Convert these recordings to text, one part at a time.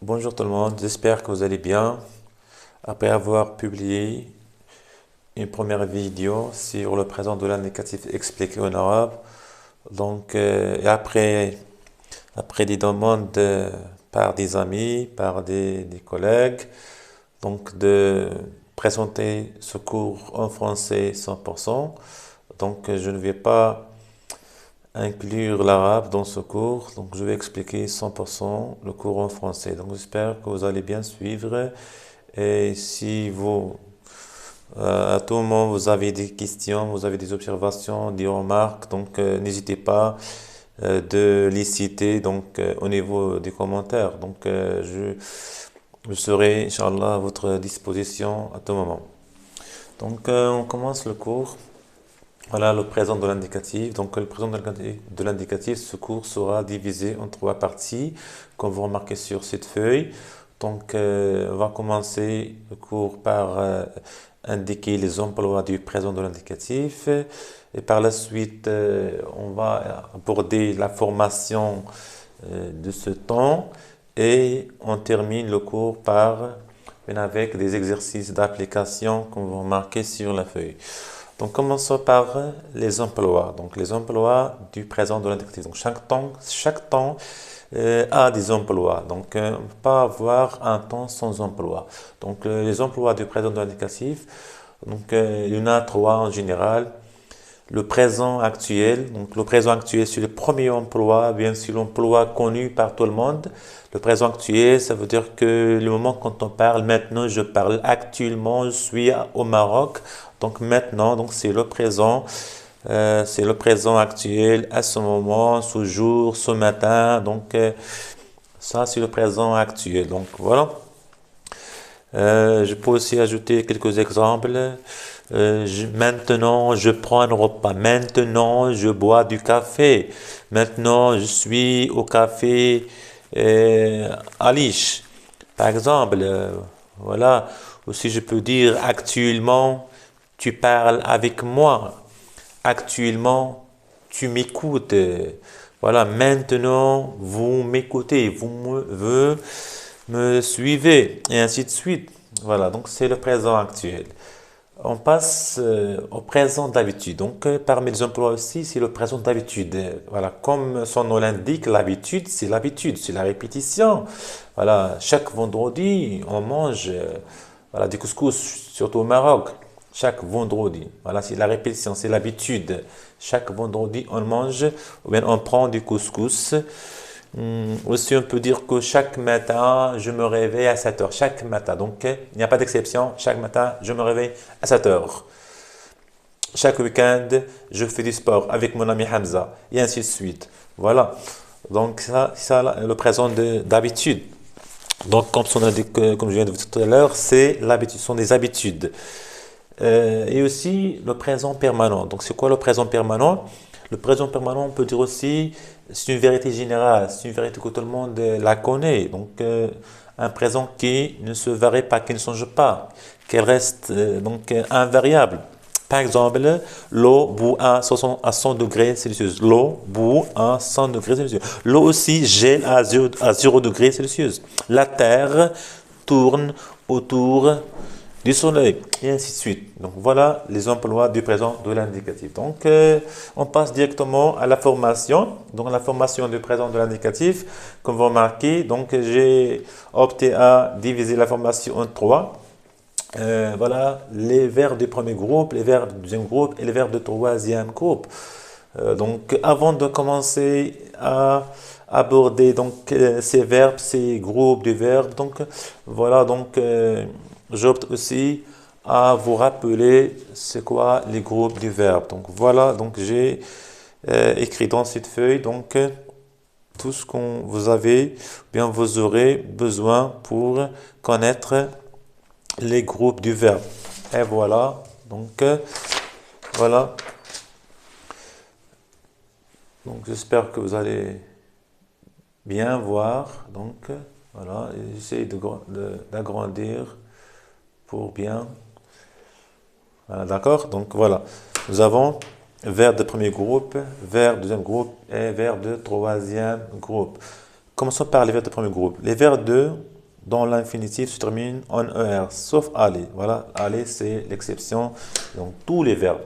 Bonjour tout le monde, j'espère que vous allez bien. Après avoir publié une première vidéo sur le présent de l'indicatif expliqué en arabe, et après des demandes par des amis, par des collègues, de présenter ce cours en français 100%. Je ne vais pas inclure l'arabe dans ce cours, donc je vais expliquer 100% le cours en français. Donc j'espère que vous allez bien suivre. Et si à tout moment, vous avez des questions, vous avez des observations, des remarques, n'hésitez pas de les citer au niveau des commentaires. Je serai, Inch'Allah, à votre disposition à tout moment. On commence le cours. Voilà le présent de l'indicatif. Le présent de l'indicatif, ce cours sera divisé en trois parties, comme vous remarquez sur cette feuille. On va commencer le cours par indiquer les emplois du présent de l'indicatif. Et par la suite, on va aborder la formation de ce temps. Et on termine le cours avec des exercices d'application, comme vous remarquez sur la feuille. Donc, commençons par les emplois. Donc, les emplois du présent de l'indicatif. Donc, chaque temps a des emplois. On ne peut pas avoir un temps sans emploi. Les emplois du présent de l'indicatif, il y en a trois en général. Le présent actuel, le présent actuel, c'est le premier emploi, bien sûr l'emploi connu par tout le monde. Le présent actuel, ça veut dire que le moment quand on parle, maintenant je parle, actuellement je suis au Maroc, donc maintenant, c'est le présent actuel, à ce moment, ce jour, ce matin, ça c'est le présent actuel, donc voilà. Je peux aussi ajouter quelques exemples. Maintenant, je prends un repas. Maintenant, je bois du café. Maintenant, je suis au café Alish. Par exemple, voilà. Aussi, je peux dire actuellement, tu parles avec moi. Actuellement, tu m'écoutes. Voilà, maintenant, vous m'écoutez. Me suivez, et ainsi de suite. Voilà, donc c'est le présent actuel. On passe au présent d'habitude. Parmi les emplois aussi, c'est le présent d'habitude. Voilà, comme son nom l'indique, l'habitude, c'est la répétition. Voilà, chaque vendredi, on mange voilà, du couscous, surtout au Maroc. Chaque vendredi. Voilà, c'est la répétition, c'est l'habitude. Chaque vendredi, on mange ou bien on prend du couscous. Aussi, on peut dire que chaque matin, je me réveille à 7 heures. Chaque matin. Il n'y a pas d'exception. Chaque matin, je me réveille à 7 heures. Chaque week-end, je fais du sport avec mon ami Hamza. Et ainsi de suite. Voilà. Le présent d'habitude. Comme je viens de vous dire tout à l'heure, c'est l'habitude. Ce sont des habitudes. Et aussi le présent permanent. Donc, c'est quoi le présent permanent? Le présent permanent, on peut dire aussi, c'est une vérité générale, c'est une vérité que tout le monde la connaît. Un présent qui ne se varie pas, qui ne change pas, qui reste invariable. Par exemple, l'eau bout à 100 degrés Celsius. L'eau bout à 100 degrés Celsius. L'eau aussi gèle à 0 degrés Celsius. La terre tourne autour du soleil, et ainsi de suite. Donc voilà les emplois du présent de l'indicatif. On passe directement à la formation. Donc la formation du présent de l'indicatif, comme vous remarquez, j'ai opté à diviser la formation en trois. Voilà les verbes du premier groupe, les verbes du deuxième groupe et les verbes du troisième groupe. Avant de commencer à aborder ces verbes, ces groupes de verbes, voilà j'opte aussi à vous rappeler c'est quoi les groupes du verbe. J'ai écrit dans cette feuille tout ce qu'on vous avez, bien vous aurez besoin pour connaître les groupes du verbe. Et voilà, voilà. J'espère que vous allez bien voir. Voilà, j'essaie d'agrandir pour bien. Voilà, d'accord? Voilà. Nous avons verbe de premier groupe, verbe de deuxième groupe et verbe de troisième groupe. Commençons par les verbes de premier groupe. Les verbes de dans l'infinitif se terminent en ER, sauf aller. Voilà, aller c'est l'exception. Donc tous les verbes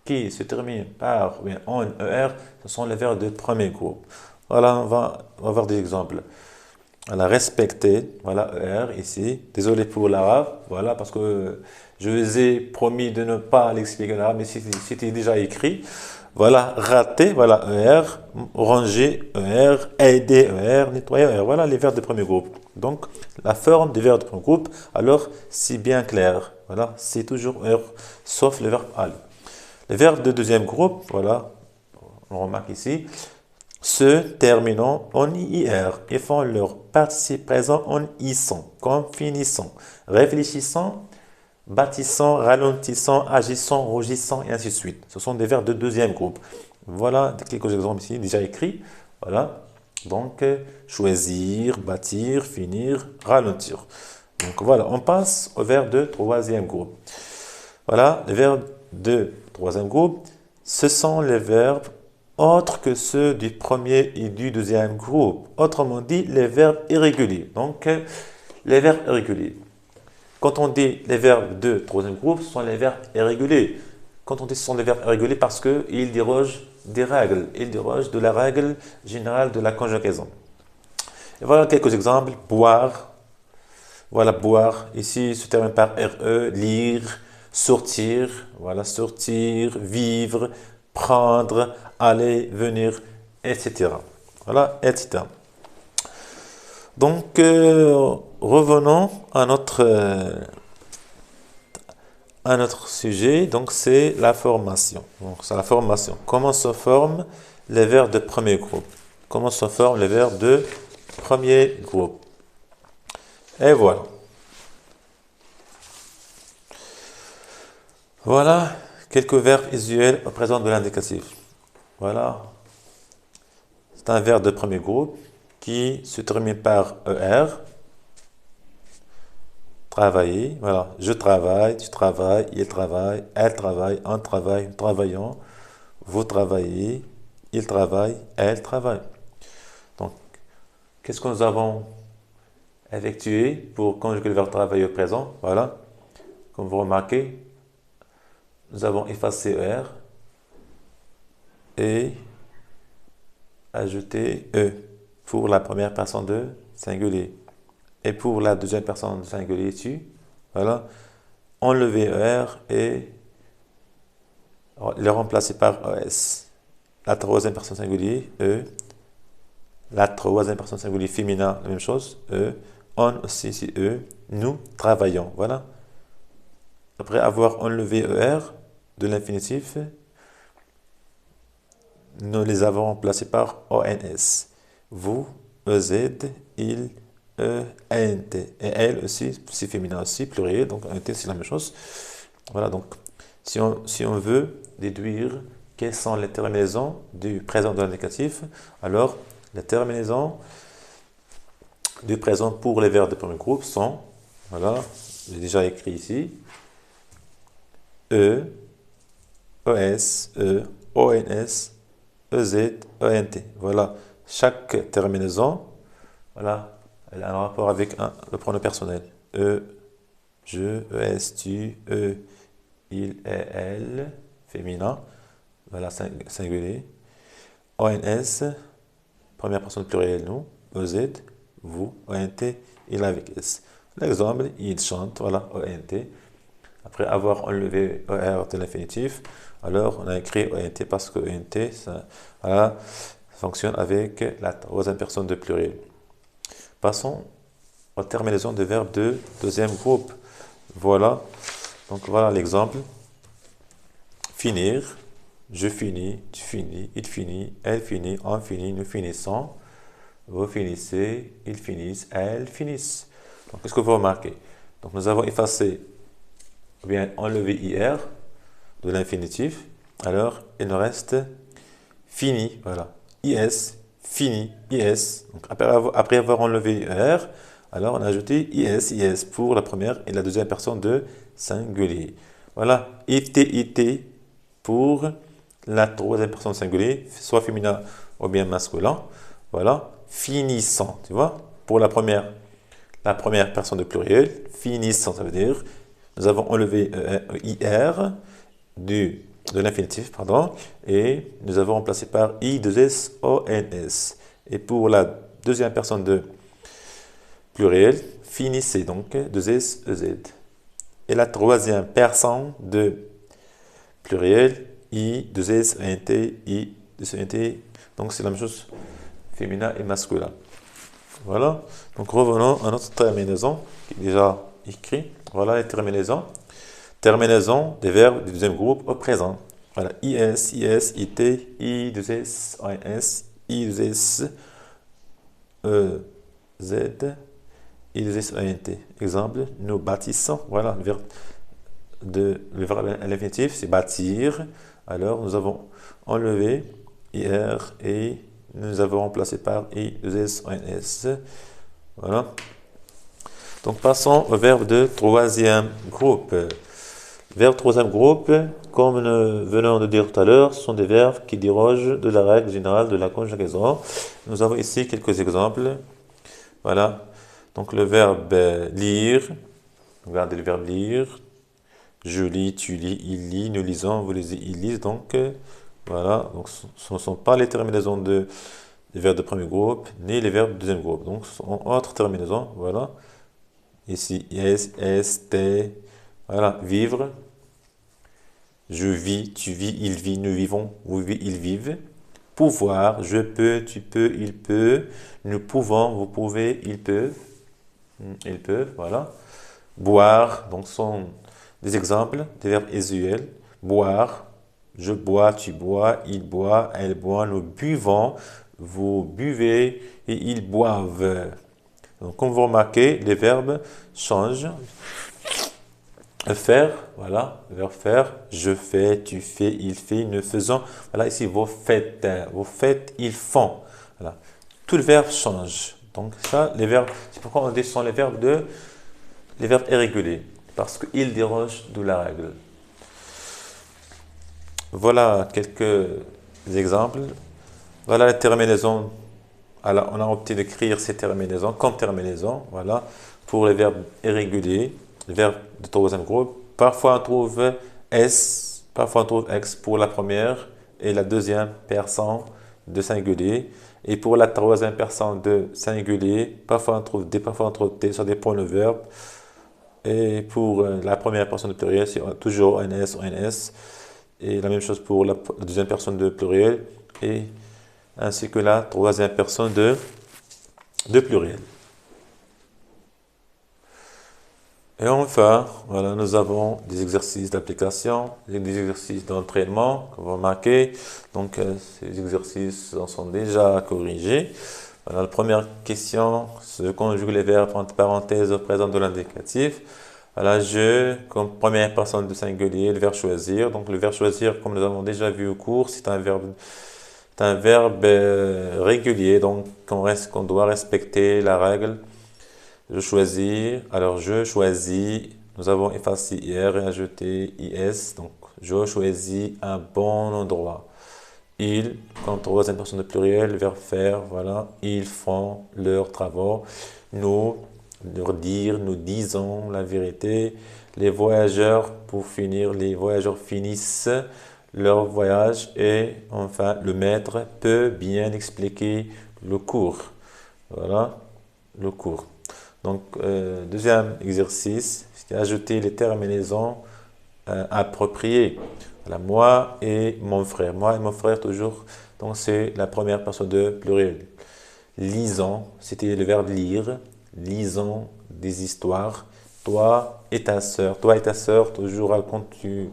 qui se terminent par ou bien en ER, ce sont les verbes de premier groupe. Voilà, on va voir des exemples. Voilà, respecter, voilà, ER ici. Désolé pour l'arabe, voilà, parce que je vous ai promis de ne pas l'expliquer en arabe, mais c'était déjà écrit. Voilà, rater, voilà, ER, ranger, ER, aider, ER, nettoyer, ER. Voilà les verbes de premier groupe. Donc, la forme des verbes de premier groupe, alors, c'est bien clair. Voilà, c'est toujours ER, sauf le verbe aller. Les verbes de deuxième groupe, voilà, on remarque ici, se terminant en IR et font leur participe présent en ISON, comme finissant, réfléchissant, bâtissant, ralentissant, agissant, rougissant et ainsi de suite. Ce sont des verbes de deuxième groupe. Voilà quelques exemples ici déjà écrits. Voilà. Donc, choisir, bâtir, finir, ralentir. Donc voilà, on passe au verbe de troisième groupe. Voilà, les verbes de troisième groupe, ce sont les verbes autres que ceux du premier et du deuxième groupe. Autrement dit, les verbes irréguliers. Donc, les verbes irréguliers. Quand on dit les verbes de troisième groupe, ce sont les verbes irréguliers. Quand on dit ce sont des verbes irréguliers, parce qu'ils dérogent des règles. Ils dérogent de la règle générale de la conjugaison. Et voilà quelques exemples. Boire. Voilà, boire. Ici, se termine par RE. Lire. Sortir. Voilà, sortir. Vivre. Prendre. Aller. Venir. Etc. Voilà, etc. Donc, revenons à notre sujet. Donc, c'est la formation. Donc, c'est la formation. Comment se forment les verbes de premier groupe? Comment se forment les verbes de premier groupe? Et voilà. Voilà quelques verbes usuels au présent de l'indicatif. Voilà. C'est un verbe de premier groupe qui se termine par ER. Travailler, voilà. Je travaille, tu travailles, il travaille, elle travaille, on travaille, nous travaillons, vous travaillez, il travaille, elle travaille. Donc, qu'est-ce que nous avons effectué pour conjuguer le verbe travailler au présent? Voilà. Comme vous remarquez, nous avons effacé ER et ajouté E pour la première personne de singulier. Et pour la deuxième personne de singulier, tu, voilà, enlever ER et le remplacer par ES. La troisième personne singulier, E. La troisième personne singulier féminin, la même chose, E. On aussi, ici, E. Nous travaillons, voilà. Après avoir enlevé ER de l'infinitif, nous les avons remplacés par ONS. Vous, EZ, il, ENT. Et elle aussi, c'est féminin aussi, pluriel, donc ENT c'est la même chose. Voilà, donc si on veut déduire quelles sont les terminaisons du présent de l'indicatif, alors les terminaisons du présent pour les verbes de premier groupe sont, voilà, j'ai déjà écrit ici, E, ES, E, ONS, EZ, ENT. Voilà, chaque terminaison, voilà, elle a un rapport avec le pronom personnel. E, je, ES, tu, E, il et elle, féminin, voilà, singulier. ONS, première personne plurielle, nous. EZ, vous. ONT, il avec S. L'exemple, il chante, voilà, ONT. Après avoir enlevé ER de l'infinitif, alors on a écrit ONT parce que ONT, ça, voilà, fonctionne avec la troisième personne de pluriel. Passons aux terminaisons de verbes de deuxième groupe. Voilà, donc voilà l'exemple. Finir, je finis, tu finis, il finit, elle finit, on finit, nous finissons, vous finissez, ils finissent, elles finissent. Donc, qu'est-ce que vous remarquez? Donc, nous avons effacé, ou bien enlevé IR de l'infinitif. Alors, il nous reste fini, voilà. IS, fini, IS. Donc, après avoir enlevé IR, alors on a ajouté IS pour la première et la deuxième personne de singulier. Voilà, IT pour la troisième personne singulier, soit féminin ou bien masculin. Voilà, finissant, tu vois, pour la première personne de pluriel, finissant, ça veut dire, nous avons enlevé IR de l'infinitif, pardon, et nous avons remplacé par I2SONS. Et pour la deuxième personne de pluriel, finissez, donc 2SEZ. Et la troisième personne de pluriel, I2SNT, I2SNT, donc c'est la même chose, féminin et masculin. Voilà, donc revenons à notre terminaison, qui est déjà écrit. Voilà les terminaisons. Terminaison des verbes du deuxième groupe au présent. Voilà, IS, IS, IT, I2S, IS, I2S, Z, I2S, INT. Exemple, nous bâtissons. Voilà, le verbe à l'infinitif, c'est bâtir. Alors, nous avons enlevé IR et nous avons remplacé par I2S, INS. Voilà. Donc, passons au verbe de troisième groupe. Verbes troisième groupe, comme nous venons de dire tout à l'heure, sont des verbes qui dérogent de la règle générale de la conjugaison. Nous avons ici quelques exemples. Voilà. Donc le verbe lire. Regardez le verbe lire. Je lis, tu lis, il lit, nous lisons, vous lisez, ils lisent. Donc voilà. Donc ce ne sont pas les terminaisons des verbes de premier groupe, ni les verbes de deuxième groupe. Donc ce sont autres terminaisons. Voilà. Ici, yes, est, t. Voilà, vivre. Je vis, tu vis, il vit, nous vivons, vous vivez, ils vivent. Pouvoir, je peux, tu peux, il peut. Nous pouvons, vous pouvez, ils peuvent. Ils peuvent, voilà. Boire, donc ce sont des exemples, des verbes usuels. Boire, je bois, tu bois, il boit, elle boit, nous buvons, vous buvez et ils boivent. Donc, comme vous remarquez, les verbes changent. Faire, voilà, le verbe faire, je fais, tu fais, il fait, nous faisons. Voilà, ici, vous faites, ils font. Voilà, tout le verbe change. Donc, ça, les verbes, c'est pourquoi on dit que ce sont les verbes irréguliers, parce qu'ils dérogent de la règle. Voilà quelques exemples. Voilà la terminaison. Alors, on a opté d'écrire ces terminaisons comme terminaison, voilà, pour les verbes irréguliers. Le verbe de troisième groupe. Parfois on trouve S, parfois on trouve X pour la première et la deuxième personne de singulier. Et pour la troisième personne de singulier, parfois on trouve D, parfois on trouve T, ça dépend du verbe. Et pour la première personne de pluriel, c'est toujours NS ou NS. Et la même chose pour la deuxième personne de pluriel, et ainsi que la troisième personne de pluriel. Et enfin, voilà, nous avons des exercices d'application, des exercices d'entraînement, comme vous remarquez. Donc, ces exercices sont déjà corrigés. Voilà, la première question, se conjugue les verbes entre parenthèses au présent de l'indicatif. Voilà, je, comme première personne de singulier, le verbe choisir. Donc, le verbe choisir, comme nous avons déjà vu au cours, c'est un verbe régulier, donc qu'on doit respecter la règle. Je choisis, alors je choisis, nous avons effacé IR et ajouté IS, donc je choisis un bon endroit. Ils, comme troisième personne de pluriel, le verbe faire, voilà, ils font leurs travaux. Nous, leur dire, nous disons la vérité. Les voyageurs, pour finir, les voyageurs finissent leur voyage. Et enfin, le maître peut bien expliquer le cours. Voilà, le cours. Donc, deuxième exercice, c'est ajouter les terminaisons appropriées. Voilà, moi et mon frère. Moi et mon frère, toujours. Donc, c'est la première personne de pluriel. Lisons, c'était le verbe lire. Lisons des histoires. Toi et ta sœur, toujours quand tu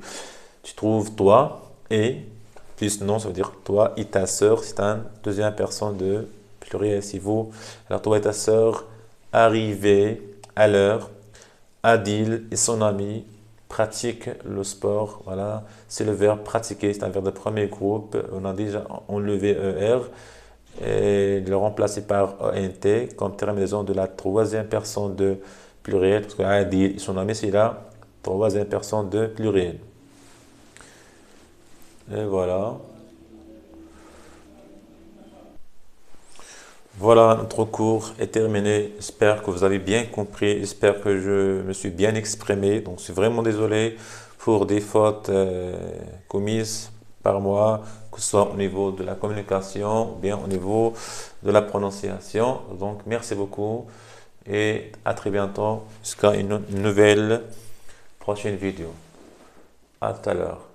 trouves toi et plus non, ça veut dire toi et ta sœur, c'est un deuxième personne de pluriel. Si vous, alors toi et ta sœur, arriver à l'heure. Adil et son ami pratiquent le sport. Voilà, c'est le verbe pratiquer, c'est un verbe de premier groupe. On a déjà enlevé ER et le remplacé par ENT comme terminaison de la troisième personne de pluriel. Parce que Adil et son ami, c'est la troisième personne de pluriel. Et voilà. Voilà, notre cours est terminé. J'espère que vous avez bien compris. J'espère que je me suis bien exprimé. Donc, je suis vraiment désolé pour des fautes commises par moi, que ce soit au niveau de la communication ou bien au niveau de la prononciation. Donc, merci beaucoup et à très bientôt jusqu'à une nouvelle prochaine vidéo. À tout à l'heure.